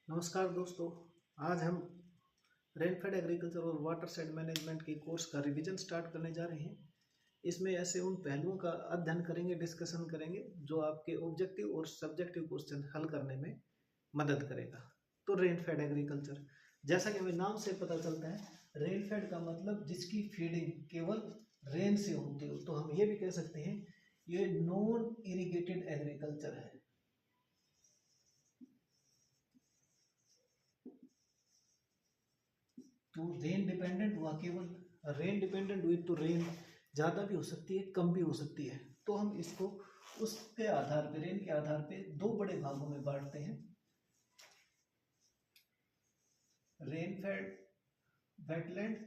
नमस्कार दोस्तों। आज हम रेनफेड एग्रीकल्चर और वाटर साइड मैनेजमेंट की कोर्स का रिवीजन स्टार्ट करने जा रहे हैं। इसमें ऐसे उन पहलुओं का अध्ययन करेंगे, डिस्कशन करेंगे जो आपके ऑब्जेक्टिव और सब्जेक्टिव क्वेश्चन हल करने में मदद करेगा। तो रेनफेड एग्रीकल्चर, जैसा कि हमें नाम से पता चलता है, रेनफेड का मतलब जिसकी फीडिंग केवल रेन से होती हो, तो हम ये भी कह सकते हैं ये नॉन इरिगेटेड एग्रीकल्चर है। तो रेन डिपेंडेंट हुआ, केवल रेन डिपेंडेंट हुई तो रेन ज़्यादा भी हो सकती है, कम भी हो सकती है। तो हम इसको उसके आधार पे, रेन के आधार पे दो बड़े भागों में बांटते हैं। रेनफेड वेटलैंड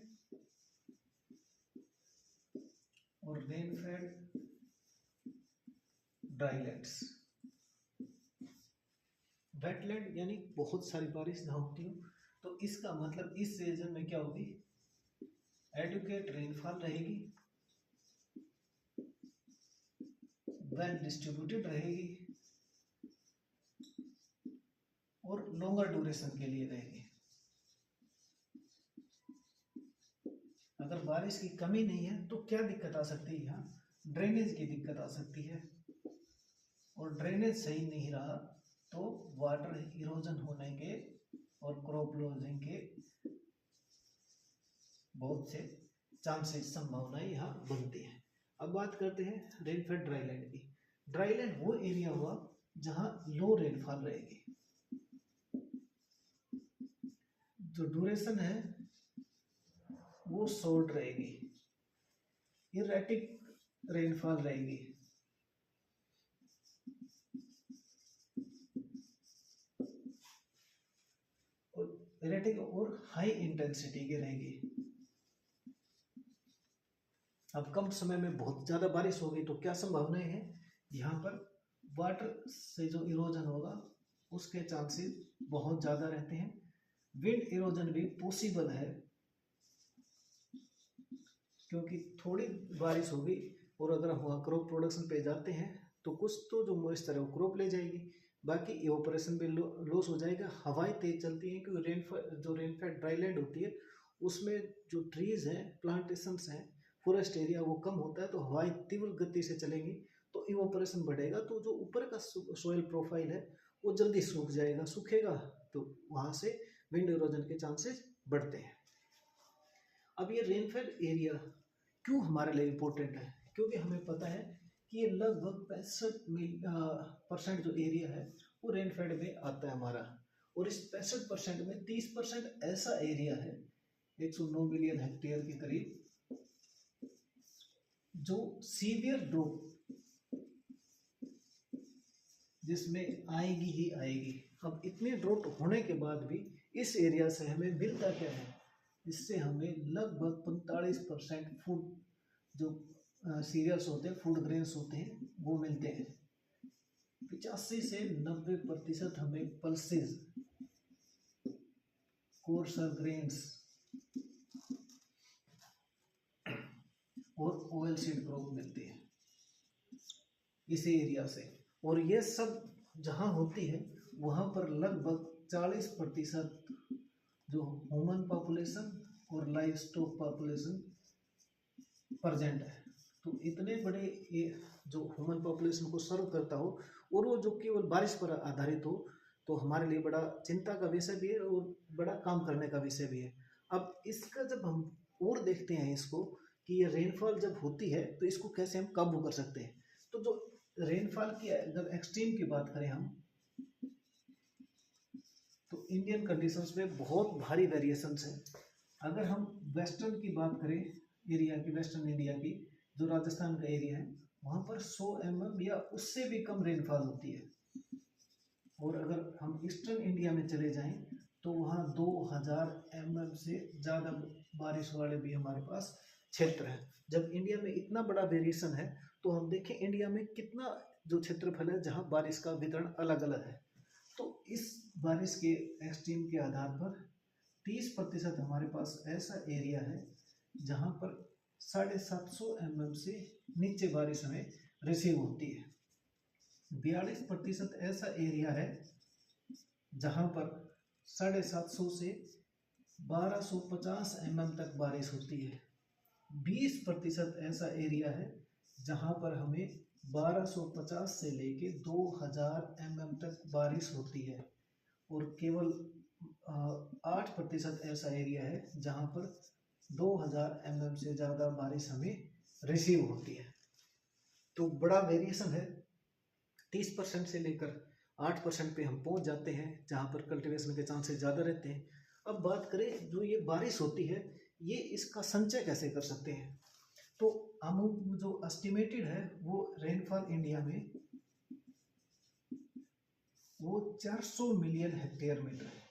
और रेनफेड ड्राईलैंड्स। वेटलैंड यानी बहुत सारी बारिश ना होती हो, तो इसका मतलब इस रीजन में क्या होगी, एडुकेट रेनफॉल रहेगी, वेल डिस्ट्रीब्यूटेड रहेगी और लॉन्गर ड्यूरेशन के लिए रहेगी। अगर बारिश की कमी नहीं है तो क्या दिक्कत आ सकती है, यहाँ ड्रेनेज की दिक्कत आ सकती है, और ड्रेनेज सही नहीं रहा तो वाटर इरोजन होने के और क्रॉप लॉसिंग के बहुत से चांसेस, संभावनाएं यहाँ बनती हैं। अब बात करते हैं रेनफेड ड्राईलैंड की। ड्राईलैंड वो एरिया हुआ जहाँ लो रेनफॉल रहेगी, जो ड्यूरेशन है वो शॉर्ट रहेगी, इरेटिक रेनफॉल रहेगी, और इरेटिक और हाई इंटेंसिटी की रहेगी। अब कम समय में बहुत ज़्यादा बारिश होगी तो क्या संभावनाएं हैं, यहाँ पर वाटर से जो इरोजन होगा उसके चांसेस बहुत ज़्यादा रहते हैं। विंड इरोजन भी पॉसिबल है, क्योंकि थोड़ी बारिश होगी और अगर हम क्रॉप प्रोडक्शन पे जाते हैं तो कुछ तो जो मॉइस्चर है वो क्रॉप ले जाएगी, बाकी इवोपरेशन भी लॉस हो जाएगा। हवाएं तेज चलती हैं क्योंकि रेनफेड ड्राईलैंड होती है, उसमें जो ट्रीज हैं, प्लांटेशंस हैं, फॉरेस्ट एरिया वो कम होता है, तो हवाएं तीव्र गति से चलेंगी तो इवोपरेशन बढ़ेगा, तो जो ऊपर का सोइल प्रोफाइल है वो जल्दी सूख जाएगा, सूखेगा तो वहाँ से विंड इरोजन के चांसेस बढ़ते हैं। अब ये रेनफेड एरिया क्यों हमारे लिए इम्पोर्टेंट है, क्योंकि हमें पता है कि ये लगभग 65% जो एरिया है वो रेनफेड में आता है हमारा, और इस 65% में 30% ऐसा एरिया है, 109 मिलियन हेक्टेयर के करीब, जो सीवियर ड्रॉप जिसमें आएगी ही आएगी। अब इतने ड्रॉट होने के बाद भी इस एरिया से हमें मिलता क्या है, इससे हमें लगभग 45% फूड, जो सीरियल्स होते हैं, फूड ग्रेन्स होते हैं, वो मिलते हैं। 85 से 90% हमें पल्सेस, कोर्सर ग्रेन्स और ऑयल सीड क्रॉप मिलती है इसी एरिया से। और ये सब जहाँ होती है वहाँ पर लगभग 40% जो ह्यूमन पॉपुलेशन और लाइव स्टॉक पॉपुलेशन प्रेजेंट है। तो इतने बड़े ये जो ह्यूमन पॉपुलेशन को सर्व करता हो और वो जो केवल बारिश पर आधारित हो, तो हमारे लिए बड़ा चिंता का विषय भी है और बड़ा काम करने का विषय भी है। अब इसका जब हम और देखते हैं इसको कि ये रेनफॉल जब होती है तो इसको कैसे हम काबू कर सकते हैं, तो जो रेनफॉल की अगर एक्सट्रीम की बात करें हम, तो इंडियन कंडीशंस में बहुत भारी वेरिएशंस हैं। अगर हम वेस्टर्न की बात करें, एरिया की, वेस्टर्न इंडिया की, जो राजस्थान का एरिया है, वहाँ पर 100 mm या उससे भी कम रेनफॉल होती है। और अगर हम ईस्टर्न इंडिया में चले जाएं तो वहाँ 2000 mm से ज़्यादा बारिश वाले भी हमारे पास क्षेत्र हैं। जब इंडिया में इतना बड़ा वेरिएशन है तो हम देखें इंडिया में कितना जो क्षेत्रफल है जहाँ बारिश का वितरण अलग अलग है। तो इस बारिश के एक्सट्रीम के आधार पर 30% हमारे पास ऐसा एरिया है जहाँ पर 750 mm से नीचे बारिश हमें रिसीव होती है। 42% ऐसा एरिया है जहाँ पर 750 से 1250 mm तक बारिश होती है। 20% ऐसा एरिया है जहाँ पर हमें 1250 से लेके 2000 mm तक बारिश होती है, और केवल 8% ऐसा एरिया है जहाँ पर 2000 mm से ज़्यादा बारिश हमें रिसीव होती है। तो बड़ा वेरिएशन है। 30% से लेकर 8% पे हम पहुंच जाते हैं, जहाँ पर कल्टीवेशन के चांसेस ज़्यादा रहते हैं। अब बात करें जो ये बारिश होती है, ये इसका संचय कैसे कर सकते हैं। तो हम जो एस्टिमेटेड है वो रेनफॉल इंडिया में वो 400 मिलियन हेक्टेयर मीटर है।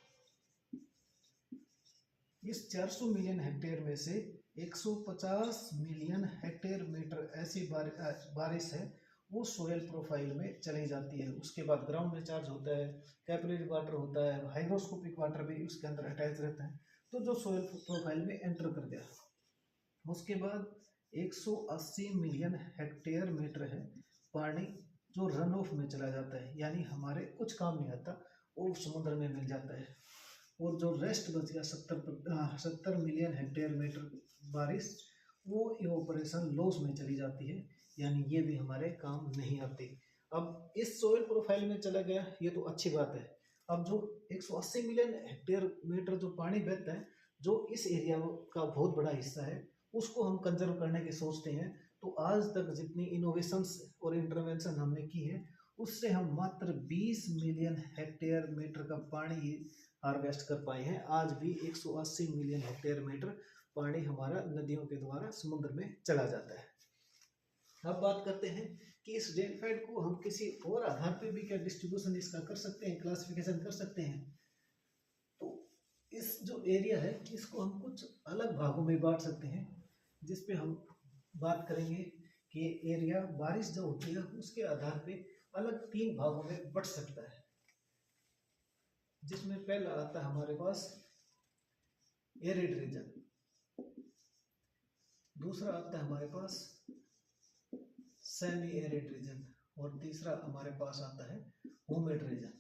इस 400 मिलियन हेक्टेयर में से 150 मिलियन हेक्टेयर मीटर ऐसी बारिश है वो सोयल प्रोफाइल में चली जाती है। उसके बाद ग्राउंड रिचार्ज होता है, कैपिलरी वाटर होता है, हाइग्रोस्कोपिक वाटर भी उसके अंदर अटैच रहता है, तो जो सोयल प्रोफाइल में एंटर कर गया। उसके बाद 180 मिलियन हेक्टेयर मीटर है पानी जो रन ऑफ में चला जाता है, यानी हमारे कुछ काम नहीं आता, वो समुद्र में मिल जाता है। और जो रेस्ट बच गया 70 मिलियन हेक्टेयर मीटर बारिश, वो इवोपरेशन लॉस में चली जाती है, यानी ये भी हमारे काम नहीं आती। अब इस सोइल प्रोफाइल में चला गया, ये तो अच्छी बात है। अब जो 180 मिलियन हेक्टेयर मीटर जो पानी बहता है, जो इस एरिया का बहुत बड़ा हिस्सा है, उसको हम कंजर्व करने की सोचते हैं। तो आज तक जितनी इनोवेशंस और इंटरवेंशन हमने की है, उससे हम मात्र 20 मिलियन हेक्टेयर मीटर का पानी हार्वेस्ट कर पाए हैं। आज भी 180 मिलियन हेक्टेयर मीटर पानी हमारा नदियों के द्वारा समुद्र में चला जाता है। अब बात करते हैं कि इस रेनफेड को हम किसी और आधार पे भी क्या डिस्ट्रीब्यूशन इसका कर सकते हैं, क्लासिफिकेशन कर सकते हैं। तो इस जो एरिया है इसको हम कुछ अलग भागों में बांट सकते हैं, जिसपे हम बात करेंगे कि एरिया बारिश जो होती है उसके आधार पे अलग 3 भागों में बट सकता है। जिसमें पहला आता है हमारे पास एरिड रीजन, दूसरा आता है हमारे पास सेमी एरिड रीजन, और तीसरा हमारे पास आता है ह्यूमिड रीजन।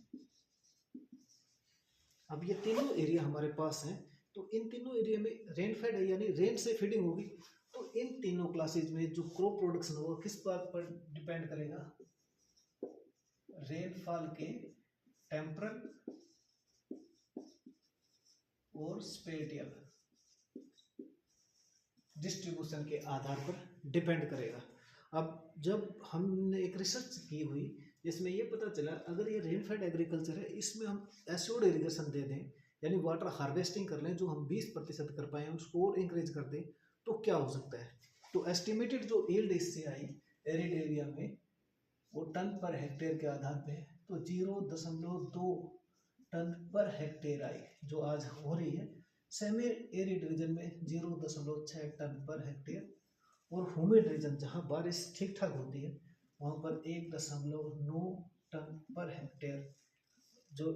अब ये तीनों एरिया हमारे पास हैं, तो इन तीनों एरिया में रेनफेड है, यानी रेन से फीडिंग होगी। तो इन तीनों क्लासेज में जो क्रॉप प्रोडक्शन होगा किस बात पर डिपेंड करेगा, रेनफॉल के टेम्परल और स्पेटियल डिस्ट्रीब्यूशन के आधार पर डिपेंड करेगा। अब जब हमने एक रिसर्च की हुई जिसमें ये पता चला, अगर ये रेनफेड एग्रीकल्चर है, इसमें हम एस्योर्ड इरिगेशन दे दें, यानी वाटर हार्वेस्टिंग कर लें, जो हम 20% कर पाए उसको और इंक्रीज कर दें, तो क्या हो सकता है। तो एस्टिमेटेड जो यील्ड इससे आई एरिड एरिया में वो टन पर हेक्टेयर के आधार पे है, तो 0.2 टन पर हेक्टेयर आई, जो आज हो रही है। सेमी एरिड रीजन में 0.6 टन पर हेक्टेयर, और ह्यूमिड रीजन जहाँ बारिश ठीक ठाक होती है वहाँ पर 1.9 टन पर हेक्टेयर जो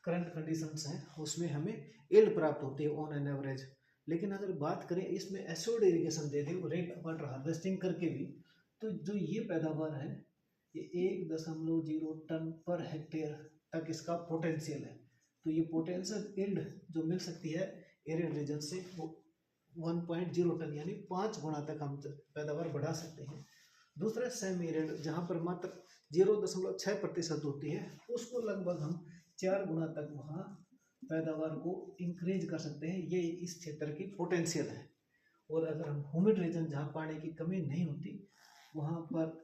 करंट कंडीशंस हैं उसमें हमें यील्ड प्राप्त होती है ऑन एन एवरेज। लेकिन अगर बात करें इसमें एस्योर्ड इरिगेशन दे दें, रेन वाटर हार्वेस्टिंग करके भी, तो जो ये पैदावार है ये 1.0 टन पर हेक्टेयर तक इसका पोटेंशियल है। तो ये पोटेंशियल यील्ड जो मिल सकती है एरिड रीजन से वो 1.0 टन, यानी 5 गुना तक हम पैदावार बढ़ा सकते हैं। दूसरा सेमी एरिड जहाँ पर मात्र 0.6% होती है, उसको लगभग हम 4 गुना तक वहाँ पैदावार को इंक्रीज कर सकते हैं। ये इस क्षेत्र की पोटेंशियल है। और अगर हम ह्यूमिड रीजन जहाँ पानी की कमी नहीं होती, वहाँ पर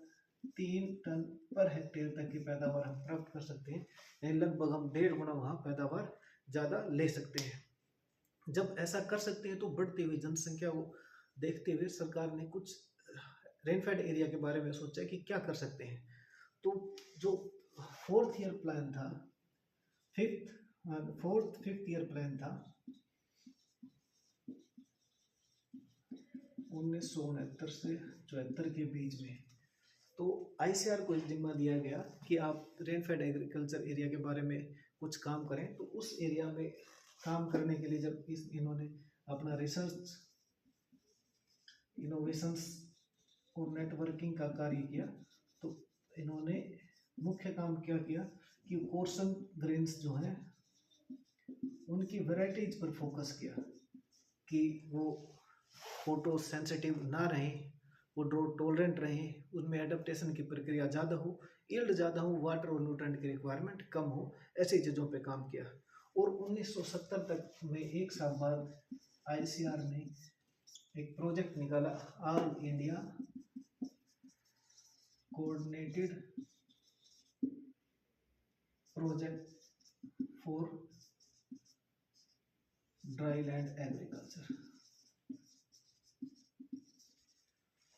3 टन पर हेक्टेयर तक की पैदावार हम प्राप्त कर सकते हैं, यानी लगभग हम 1.5 गुना वहाँ पैदावार ज़्यादा ले सकते हैं। जब ऐसा कर सकते हैं तो बढ़ती हुई जनसंख्या को देखते हुए सरकार ने कुछ रेनफेड एरिया के बारे में सोचा कि क्या कर सकते हैं। तो जो 4th ईयर प्लान था, 5th ईयर प्लान था 1969 से 74 के बीच में, तो ICR को जिम्मा दिया गया कि आप रेनफेड एग्रीकल्चर एरिया के बारे में कुछ काम करें। तो उस एरिया में काम करने के लिए जब इन्होंने अपना रिसर्च, इनोवेशंस और नेटवर्किंग का कार्य किया, तो इन्होंने मुख्य काम क्या किया कि कोर्सन ग्रेन्स जो हैं उनकी वैरायटीज पर फोकस किया कि वो फोटो सेंसिटिव ना रहें, वो ड्रॉट टॉलरेंट रहें, उनमें एडाप्टेशन की प्रक्रिया ज़्यादा हो, यील्ड ज़्यादा हो, वाटर और न्यूट्रेंट की रिक्वायरमेंट कम हो, ऐसी चीज़ों पे काम किया। और 1970 तक में, एक साल बाद, आईसीआर ने एक प्रोजेक्ट निकाला, all India coordinated project for dry land agriculture.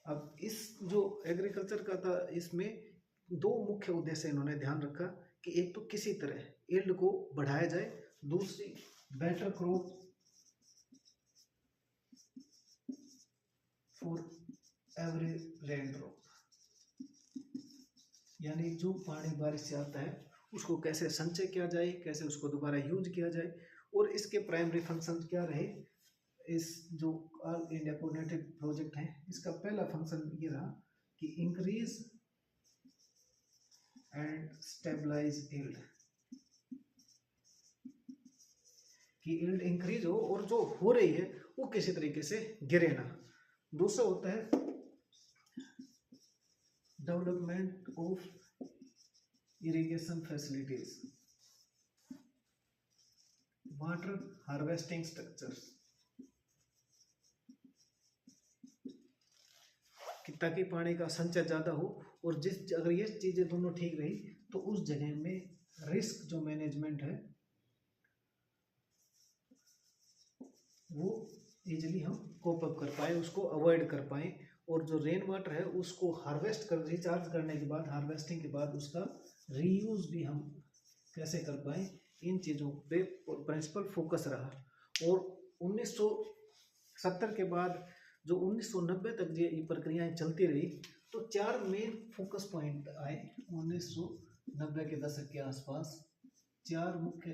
अब इस जो एग्रीकल्चर का था, इसमें दो मुख्य उद्देश्य इन्होंने ध्यान रखा कि एक तो किसी तरह यील्ड को बढ़ाया जाए, दूसरी better crop for every raindrop, यानी जो पानी बारिश से आता है उसको कैसे संचय किया जाए, कैसे उसको दोबारा यूज किया जाए। और इसके प्राइमरी फंक्शन क्या रहे, इस जो ऑल इंडिया कोऑर्डिनेटेड प्रोजेक्ट है, इसका पहला फंक्शन ये रहा कि इंक्रीज एंड स्टेबलाइज यील्ड, कि यील्ड इंक्रीज हो और जो हो रही है वो किसी तरीके से गिरे ना। दूसरा होता है development of irrigation facilities, water harvesting structures, ताकि पानी का संचय ज़्यादा हो। और अगर ये चीज़ें दोनों ठीक रही तो उस जगह में रिस्क जो मैनेजमेंट है वो इजीली हम कोप अप कर पाए, उसको अवॉइड कर पाए। और जो रेन वाटर है उसको हार्वेस्ट कर, रिचार्ज करने के बाद, हार्वेस्टिंग के बाद उसका रीयूज भी हम कैसे कर पाए, इन चीज़ों पे प्रिंसिपल फोकस रहा। और 1970 के बाद जो 1990 तक ये प्रक्रियाएं चलती रही, तो 4 मेन फोकस पॉइंट आए 1990 के दशक के आसपास। 4 मुख्य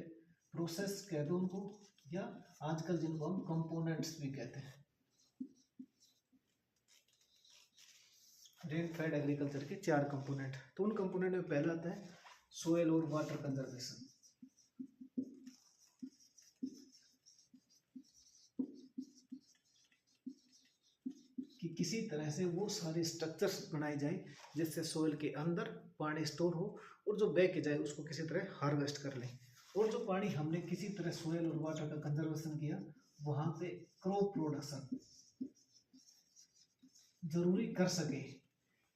प्रोसेस कह दो उनको, या आजकल जिनको हम कंपोनेंट्स भी कहते हैं। रेन फेड एग्रीकल्चर के 4 कंपोनेंट। तो उन कंपोनेंट में पहला आता है सोयल और वाटर कंजर्वेशन। कि किसी तरह से वो सारे स्ट्रक्चर्स बनाए जाए जिससे सोयल के अंदर पानी स्टोर हो और जो बह के जाए उसको किसी तरह हार्वेस्ट कर लें। और जो पानी हमने किसी तरह सोयल और वाटर का कंजर्वेशन किया, वहां पे क्रॉप प्रोडक्शन जरूरी कर सके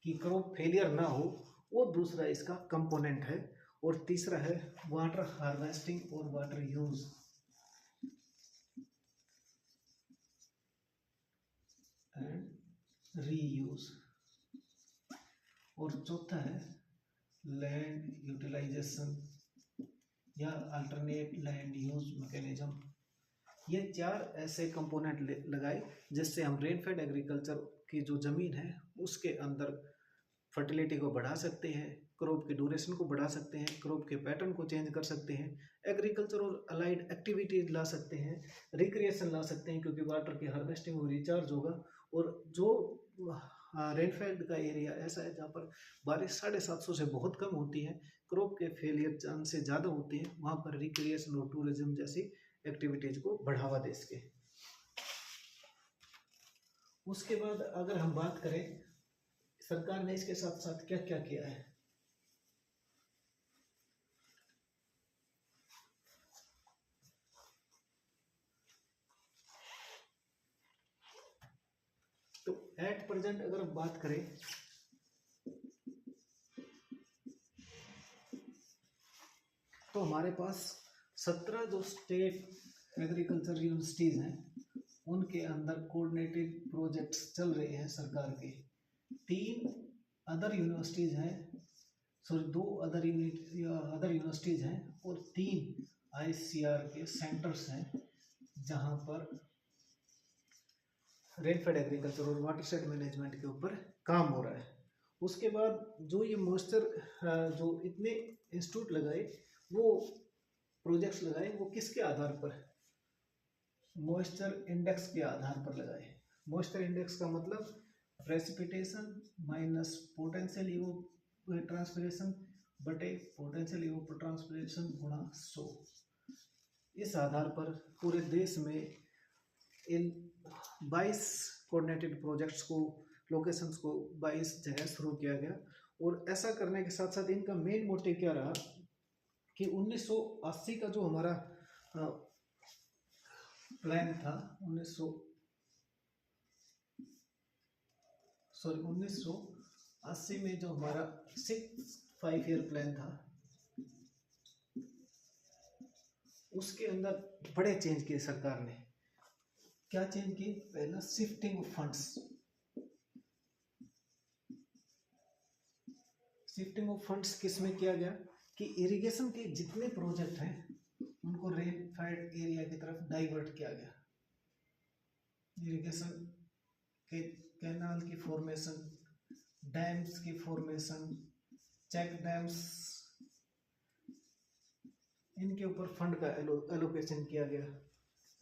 कि क्रॉप फेलियर ना हो, वो दूसरा इसका कंपोनेंट है। और तीसरा है वाटर हार्वेस्टिंग और वाटर यूज। And reuse. और चौथा है लैंड यूटिलाइजेशन या अल्टरनेट लैंड यूज मैकेनिज्म। ये 4 ऐसे कंपोनेंट लगाए जिससे हम रेन फेड एग्रीकल्चर की जो ज़मीन है उसके अंदर फर्टिलिटी को बढ़ा सकते हैं, क्रॉप की ड्यूरेशन को बढ़ा सकते हैं, क्रॉप के पैटर्न को चेंज कर सकते हैं, एग्रीकल्चर और अलाइड एक्टिविटीज ला सकते हैं, रिक्रिएशन ला सकते हैं क्योंकि वाटर की हार्वेस्टिंग और रिचार्ज होगा। और जो रेनफेड का एरिया ऐसा है जहाँ पर बारिश 750 से बहुत कम होती है, क्रॉप के फेलियर चांसेस ज़्यादा होते हैं, वहाँ पर रिक्रिएशन और टूरिज्म जैसी एक्टिविटीज को बढ़ावा दे सके। उसके बाद अगर हम बात करें सरकार ने इसके साथ साथ क्या क्या किया है, तो एट प्रेजेंट अगर हम बात करें तो हमारे पास 17 जो स्टेट एग्रीकल्चर यूनिवर्सिटीज हैं उनके अंदर कोऑर्डिनेटेड प्रोजेक्ट्स चल रहे हैं सरकार के। 3 अदर यूनिवर्सिटीज हैं, सॉरी 2 अदर यूनिवर्सिटीज हैं और 3 आईसीआर के सेंटर्स हैं जहां पर रेनफेड एग्रीकल्चर और वाटरशेड मैनेजमेंट के ऊपर काम हो रहा है। उसके बाद जो ये मॉइस्चर जो इतने इंस्टीट्यूट लगाए, वो प्रोजेक्ट्स लगाए, वो किसके आधार पर, मॉइस्चर इंडेक्स के आधार पर लगाए। मॉइस्चर इंडेक्स का मतलब प्रेसिपिटेशन माइनस पोटेंशियल इवोपोरेशन बटे पोटेंशियल इवोपोट्रांसपिरेशन गुणा 100। इस आधार पर पूरे देश में इन 22 कोऑर्डिनेटेड प्रोजेक्ट्स को, लोकेशंस को 22 जगह शुरू किया गया। और ऐसा करने के साथ साथ इनका मेन मोटिव क्या रहा कि 1980 का जो हमारा प्लान था, 1980 में जो हमारा 5 ईयर प्लान था, उसके अंदर बड़े चेंज किए सरकार ने। क्या चेंज किए? पहला shifting of funds. Shifting of funds किस में किया गया कि इरिगेशन के जितने प्रोजेक्ट हैं उनको रेनफेड एरिया की तरफ डाइवर्ट किया गया। इरिगेशन के कैनाल की फॉर्मेशन, डैम्स की फॉर्मेशन, चेक डैम्स, इनके ऊपर फंड का एलोकेशन किया गया।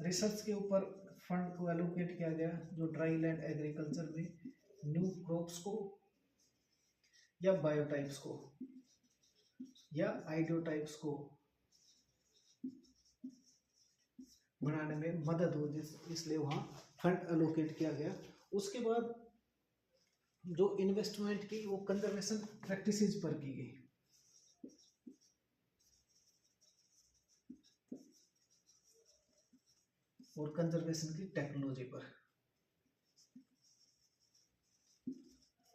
रिसर्च के ऊपर फंड को एलोकेट किया गया, जो ड्राई लैंड एग्रीकल्चर में न्यू क्रॉप्स को या बायोटाइप्स को या आइडियोटाइप्स को बनाने में मदद हो, इसलिए वहाँ फंड एलोकेट किया गया। उसके बाद जो इन्वेस्टमेंट की वो कंजर्वेशन प्रैक्टिसेस पर की गई। और कंजर्वेशन की टेक्नोलॉजी पर,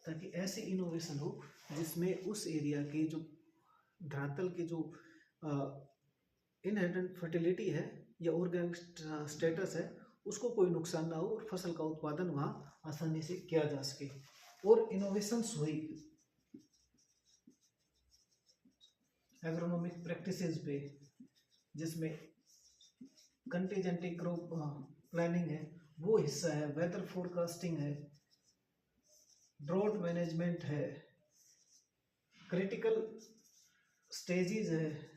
ताकि ऐसी इनोवेशन हो जिसमें उस एरिया के जो धरातल के जो इनहेरेंट फर्टिलिटी है या ऑर्गेनिक स्टेटस है उसको कोई नुकसान ना हो और फसल का उत्पादन वहाँ आसानी से किया जा सके। और इनोवेशंस हुई एग्रोनॉमिक प्रैक्टिसेस पे, जिसमें कंटीजेंटी क्रॉप प्लानिंग है वो हिस्सा है, वेदर फोरकास्टिंग है, ड्रॉट मैनेजमेंट है, क्रिटिकल स्टेजेस है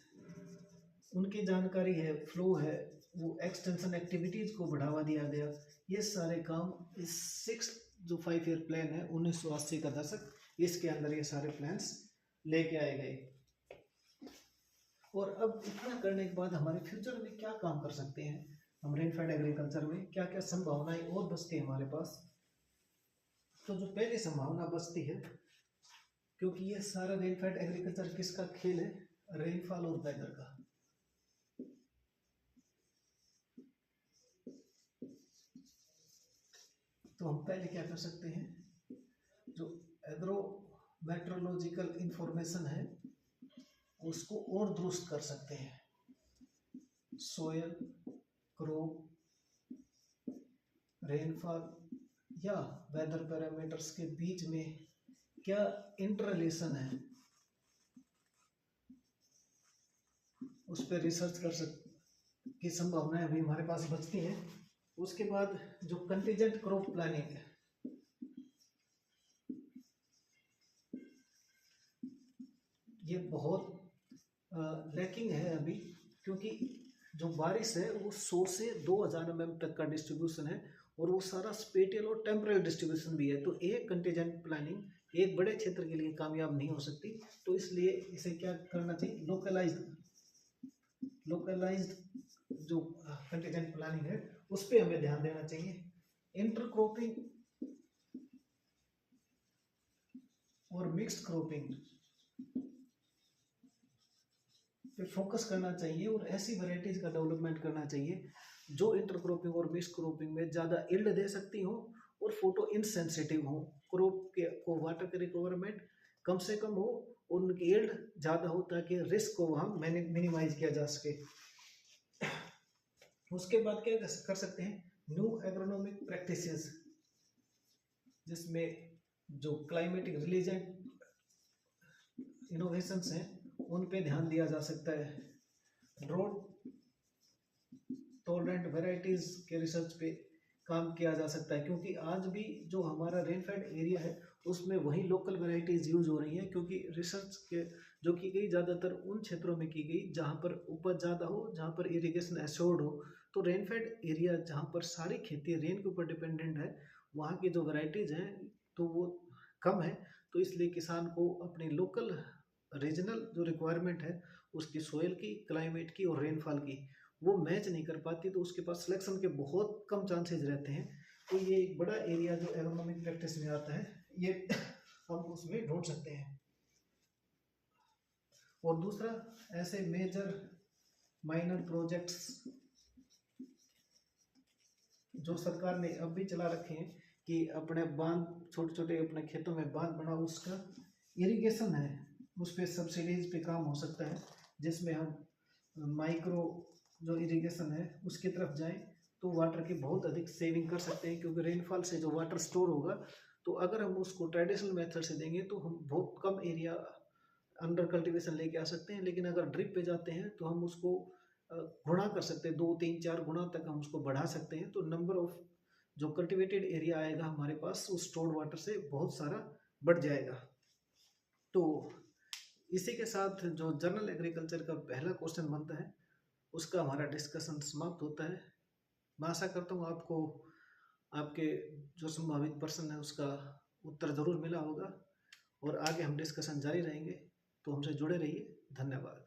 उनकी जानकारी है, फ्लो है, वो एक्सटेंशन एक्टिविटीज को बढ़ावा दिया गया। ये सारे काम इस 5 ईयर प्लान है 1980 का दशक, इसके अंदर ये सारे प्लान्स लेके आए गए। और अब इतना करने के बाद हमारे फ्यूचर में क्या काम कर सकते हैं हम रेनफेड एग्रीकल्चर में, क्या क्या संभावनाएं और बचती है हमारे पास। तो जो पहली संभावना बचती है, क्योंकि ये सारा रेनफेड एग्रीकल्चर किसका खेल है? रेनफॉल और वेदर का। तो हम पहले क्या कर सकते हैं, जो एग्रो मेट्रोलॉजिकल इंफॉर्मेशन है उसको और दुरुस्त कर सकते हैं। सोयल, क्रॉप, रेनफॉल या वेदर पैरामीटर्स के बीच में क्या इंटररिलेशन है उस पर रिसर्च कर सकते की संभावनाएं अभी हमारे पास बचती हैं। उसके बाद जो कंटीजेंट क्रॉप प्लानिंग है, ये बहुत लैकिंग है अभी, क्योंकि जो बारिश है वो 100 से 2000 mm तक का डिस्ट्रीब्यूशन है और वो सारा स्पेटियल और टेम्परल डिस्ट्रीब्यूशन भी है। तो एक कंटीजेंट प्लानिंग एक बड़े क्षेत्र के लिए कामयाब नहीं हो सकती, तो इसलिए इसे क्या करना चाहिए, लोकलाइज्ड जो कंटीजेंट प्लानिंग है उस पर हमें ध्यान देना चाहिए। इंटरक्रॉपिंग और मिक्स्ड क्रॉपिंग पे फोकस करना चाहिए और ऐसी वैरायटीज का डेवलपमेंट करना चाहिए जो इंटरक्रॉपिंग और मिक्स्ड क्रॉपिंग में ज़्यादा यील्ड दे सकती हो और फोटो इनसेंसिटिव हो। क्रॉप के को वाटर की रिक्वायरमेंट कम से कम हो और उनकी यील्ड ज़्यादा हो, ताकि रिस्क को वहाँ मिनिमाइज किया जा सके। उसके बाद क्या कर सकते हैं, न्यू एग्रोनॉमिक प्रैक्टिसेस, जिसमें जो क्लाइमेटिक रिलीजेंट इनोवेशंस हैं उन पे ध्यान दिया जा सकता है। ड्रॉट टॉलरेंट वेराइटीज के रिसर्च पे काम किया जा सकता है, क्योंकि आज भी जो हमारा रेनफेड एरिया है उसमें वही लोकल वेराइटीज यूज हो रही हैं, क्योंकि रिसर्च के जो की गई ज़्यादातर उन क्षेत्रों में की गई जहाँ पर उपज ज़्यादा हो, जहाँ पर इरिगेशन एश्योर्ड हो। तो रेनफेड एरिया जहाँ पर सारी खेती रेन के ऊपर डिपेंडेंट है, वहाँ की जो वेराइटीज़ हैं तो वो कम है। तो इसलिए किसान को अपनी लोकल रीजनल जो रिक्वायरमेंट है उसकी सोयल की, क्लाइमेट की और रेनफॉल की, वो मैच नहीं कर पाती, तो उसके पास सिलेक्शन के बहुत कम चांसेस रहते हैं। तो ये एक बड़ा एरिया जो एग्रोनॉमिक प्रैक्टिस में आता है, ये हम उसमें ढूंढ सकते हैं। और दूसरा, ऐसे मेजर माइनर प्रोजेक्ट्स जो सरकार ने अब भी चला रखे हैं कि अपने बांध, छोटे छोटे अपने खेतों में बांध बनाओ, उसका इरिगेशन है, उस पर सब्सिडीज पे काम हो सकता है, जिसमें हम माइक्रो जो इरिगेशन है उसकी तरफ जाएं तो वाटर की बहुत अधिक सेविंग कर सकते हैं। क्योंकि रेनफॉल से जो वाटर स्टोर होगा, तो अगर हम उसको ट्रेडिशनल मेथड से देंगे तो हम बहुत कम एरिया अंडर कल्टीवेशन लेके आ सकते हैं। लेकिन अगर ड्रिप पे जाते हैं तो हम उसको गुणा कर सकते हैं, 2 3 4 गुना तक हम उसको बढ़ा सकते हैं। तो नंबर ऑफ जो कल्टिवेटेड एरिया आएगा हमारे पास उस स्टोर्ड वाटर से बहुत सारा बढ़ जाएगा। तो इसी के साथ जो जनरल एग्रीकल्चर का पहला क्वेश्चन बनता है उसका हमारा डिस्कशन समाप्त होता है। मैं आशा करता हूँ आपको आपके जो संभावित प्रश्न है उसका उत्तर ज़रूर मिला होगा, और आगे हम डिस्कशन जारी रहेंगे। तो हमसे जुड़े रहिए। धन्यवाद।